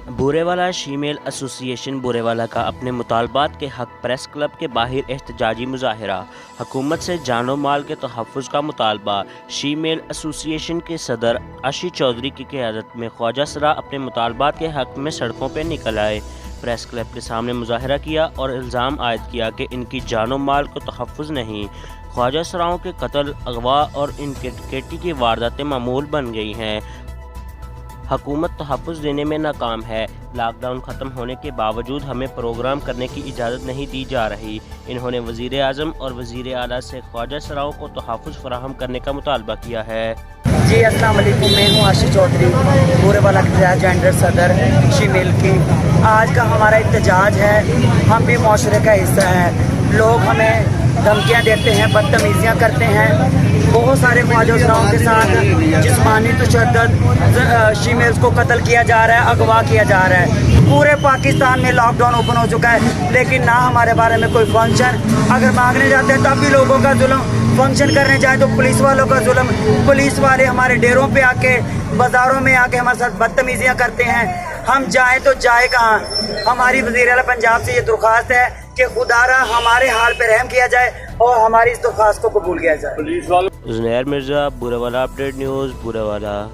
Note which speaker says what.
Speaker 1: بوریوالا شیمیل ایسوسی ایشن بوریوالا کا اپنے مطالبات کے حق پریس کلب کے باہر احتجاجی مظاہرہ، حکومت سے جان و مال کے تحفظ کا مطالبہ۔ شیمیل ایسوسی ایشن کے صدر عاشی چودھری کی قیادت میں خواجہ سرا اپنے مطالبات کے حق میں سڑکوں پہ نکل آئے، پریس کلب کے سامنے مظاہرہ کیا اور الزام عائد کیا کہ ان کی جان و مال کو تحفظ نہیں۔ خواجہ سراؤں کے قتل، اغوا اور انکیٹی کی وارداتیں معمول بن گئی ہیں۔ حکومت تحفظ دینے میں ناکام ہے۔ لاک ڈاؤن ختم ہونے کے باوجود ہمیں پروگرام کرنے کی اجازت نہیں دی جا رہی۔ انہوں نے وزیر اعظم اور وزیر اعلیٰ سے خواجہ سراؤں کو تحفظ فراہم کرنے کا مطالبہ کیا ہے۔
Speaker 2: جی السلام علیکم، میں ہوں عاشی چودھری، بوریوالا کے جنرل صدر شیمیل کی۔ آج کا ہمارا احتجاج ہے، ہم بھی معاشرے کا حصہ ہیں۔ لوگ ہمیں دھمکیاں دیتے ہیں، بدتمیزیاں کرتے ہیں۔ بہت سارے خواجہ سراؤں کے ساتھ جسمانی تشدد، شیمیلز کو قتل کیا جا رہا ہے، اغوا کیا جا رہا ہے۔ پورے پاکستان میں لاک ڈاؤن اوپن ہو چکا ہے، لیکن نہ ہمارے بارے میں کوئی فنکشن۔ اگر مانگنے جاتے ہیں تب بھی لوگوں کا ظلم، فنکشن کرنے جائیں تو پولیس والوں کا ظلم۔ پولیس والے ہمارے ڈیروں پہ آ کے، بازاروں میں آ کے ہمارے ساتھ بدتمیزیاں کرتے ہیں۔ ہم جائیں تو جائے کہاں؟ ہماری وزیر اعلیٰ پنجاب سے یہ درخواست ہے کہ خدا را ہمارے حال پہ رحم کیا جائے اور ہماری اس درخواست کو قبول کیا جائے۔
Speaker 1: زنیر مرزا، بوریوالا اپڈیٹ نیوز، بوریوالا۔